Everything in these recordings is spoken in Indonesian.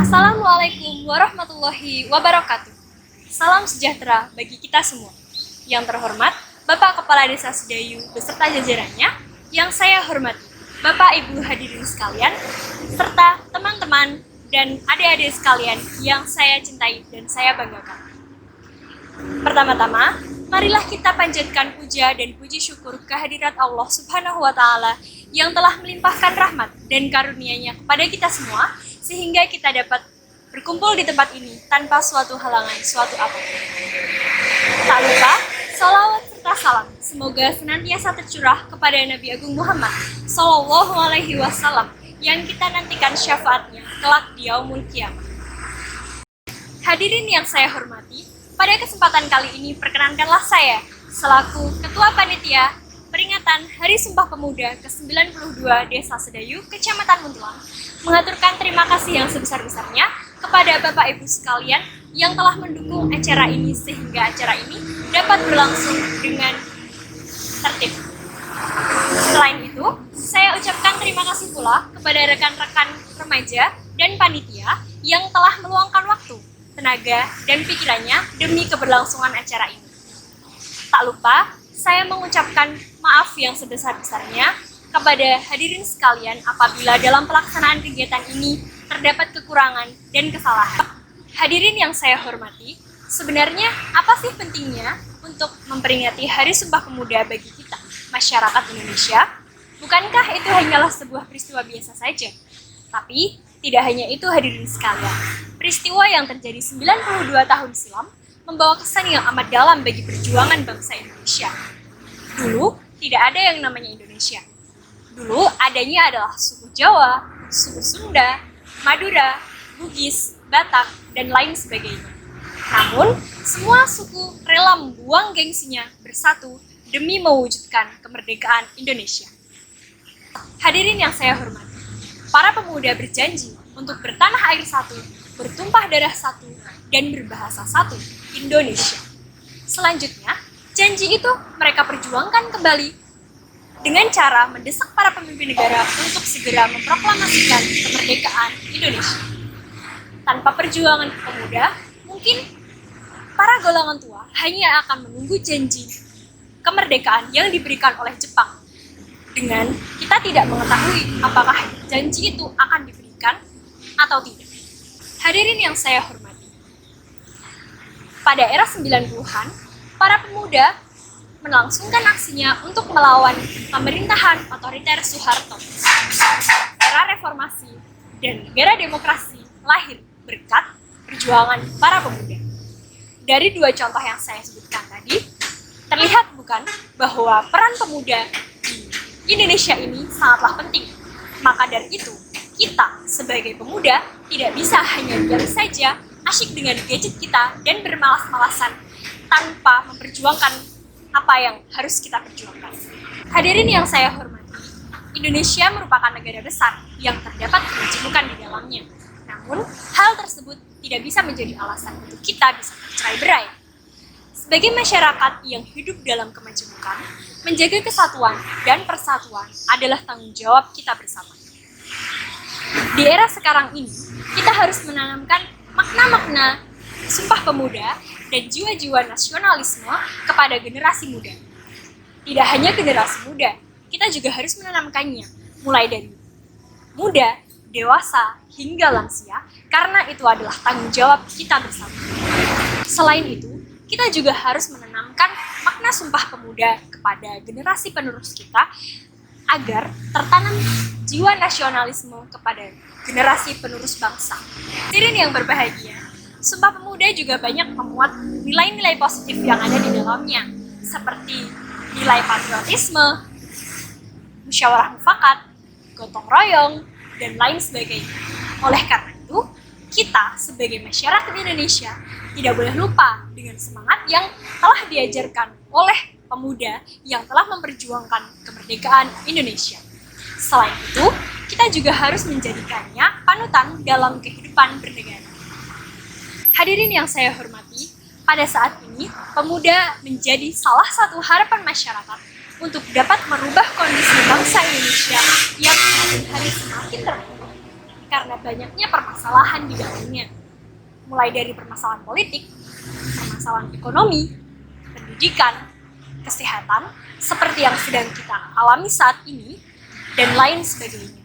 Assalamualaikum warahmatullahi wabarakatuh. Salam sejahtera bagi kita semua. Yang terhormat, Bapak Kepala Desa Sedayu beserta jajarannya, yang saya hormati, Bapak Ibu hadirin sekalian, serta teman-teman dan adik-adik sekalian yang saya cintai dan saya banggakan. Pertama-tama, marilah kita panjatkan puja dan puji syukur kehadirat Allah Subhanahu wa Ta'ala yang telah melimpahkan rahmat dan karunia-Nya kepada kita semua, sehingga kita dapat berkumpul di tempat ini tanpa suatu halangan, suatu apapun. Tak lupa, salawat serta salam semoga senantiasa tercurah kepada Nabi Agung Muhammad Sallallahu Alaihi Wasallam yang kita nantikan syafaatnya kelak di yaumul qiyamah. Hadirin yang saya hormati, pada kesempatan kali ini perkenankanlah saya selaku Ketua Panitia peringatan Hari Sumpah Pemuda ke-92 Desa Sedayu, Kecamatan Muntilan, mengaturkan terima kasih yang sebesar-besarnya kepada Bapak Ibu sekalian yang telah mendukung acara ini sehingga acara ini dapat berlangsung dengan tertib. Selain itu, saya ucapkan terima kasih pula kepada rekan-rekan remaja dan panitia yang telah meluangkan waktu, tenaga, dan pikirannya demi keberlangsungan acara ini. Tak lupa, saya mengucapkan maaf yang sebesar-besarnya kepada hadirin sekalian apabila dalam pelaksanaan kegiatan ini terdapat kekurangan dan kesalahan. Hadirin yang saya hormati, sebenarnya apa sih pentingnya untuk memperingati Hari Sumpah Pemuda bagi kita, masyarakat Indonesia? Bukankah itu hanyalah sebuah peristiwa biasa saja? Tapi, tidak hanya itu hadirin sekalian. Peristiwa yang terjadi 92 tahun silam membawa kesan yang amat dalam bagi perjuangan bangsa Indonesia. Dulu, tidak ada yang namanya Indonesia. Dulu adanya adalah suku Jawa, suku Sunda, Madura, Bugis, Batak, dan lain sebagainya. Namun, semua suku rela membuang gengsinya bersatu demi mewujudkan kemerdekaan Indonesia. Hadirin yang saya hormati, para pemuda berjanji untuk bertanah air satu, bertumpah darah satu, dan berbahasa satu, Indonesia. Selanjutnya, janji itu mereka perjuangkan kembali dengan cara mendesak para pemimpin negara untuk segera memproklamasikan kemerdekaan Indonesia. Tanpa perjuangan pemuda, mungkin para golongan tua hanya akan menunggu janji kemerdekaan yang diberikan oleh Jepang. Dengan kita tidak mengetahui apakah janji itu akan diberikan atau tidak. Hadirin yang saya hormati, pada era 90-an, para pemuda melangsungkan aksinya untuk melawan pemerintahan otoriter Soeharto. Era reformasi dan negara demokrasi lahir berkat perjuangan para pemuda. Dari dua contoh yang saya sebutkan tadi, terlihat bukan bahwa peran pemuda di Indonesia ini sangatlah penting. Maka dari itu, kita sebagai pemuda tidak bisa hanya diam saja asyik dengan gadget kita dan bermalas-malasan tanpa memperjuangkan apa yang harus kita perjuangkan. Hadirin yang saya hormati, Indonesia merupakan negara besar yang terdapat kemajemukan di dalamnya. Namun, hal tersebut tidak bisa menjadi alasan untuk kita bisa bercerai-berai. Sebagai masyarakat yang hidup dalam kemajemukan, menjaga kesatuan dan persatuan adalah tanggung jawab kita bersama. Di era sekarang ini, kita harus menanamkan makna-makna Sumpah Pemuda dan jiwa-jiwa nasionalisme kepada generasi muda. Tidak hanya generasi muda, kita juga harus menanamkannya, mulai dari muda, dewasa, hingga lansia, karena itu adalah tanggung jawab kita bersama. Selain itu, kita juga harus menanamkan makna Sumpah Pemuda kepada generasi penerus kita, agar tertanam jiwa nasionalisme kepada generasi penerus bangsa. Hadirin yang berbahagia, Sumpah Pemuda juga banyak memuat nilai-nilai positif yang ada di dalamnya, seperti nilai patriotisme, musyawarah mufakat, gotong royong, dan lain sebagainya. Oleh karena itu, kita sebagai masyarakat Indonesia tidak boleh lupa dengan semangat yang telah diajarkan oleh pemuda yang telah memperjuangkan kemerdekaan Indonesia. Selain itu, kita juga harus menjadikannya panutan dalam kehidupan bernegara. Hadirin yang saya hormati, pada saat ini pemuda menjadi salah satu harapan masyarakat untuk dapat merubah kondisi bangsa Indonesia yang semakin hari semakin terpuruk. karena banyaknya permasalahan di dalamnya. Mulai dari permasalahan politik, permasalahan ekonomi, pendidikan, kesehatan, seperti yang sedang kita alami saat ini, dan lain sebagainya.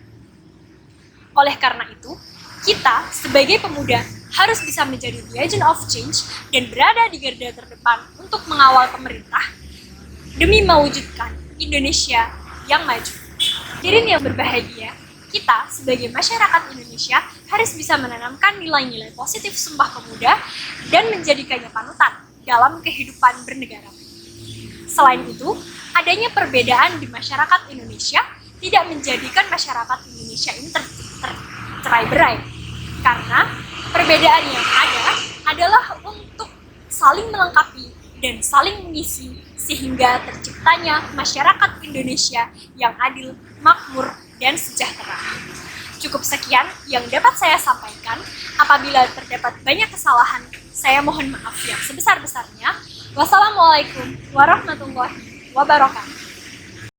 Oleh karena itu, kita sebagai pemuda harus bisa menjadi the agent of change dan berada di garda terdepan untuk mengawal pemerintah demi mewujudkan Indonesia yang maju. Hadirin yang berbahagia, kita sebagai masyarakat Indonesia harus bisa menanamkan nilai-nilai positif Sumpah Pemuda dan menjadikannya panutan dalam kehidupan bernegara. Selain itu, adanya perbedaan di masyarakat Indonesia tidak menjadikan masyarakat Indonesia ini tercerai-berai, karena perbedaan yang ada adalah untuk saling melengkapi dan saling mengisi sehingga terciptanya masyarakat Indonesia yang adil, makmur, dan sejahtera. Cukup sekian yang dapat saya sampaikan. Apabila terdapat banyak kesalahan, saya mohon maaf yang sebesar-besarnya. Wassalamualaikum warahmatullahi wabarakatuh.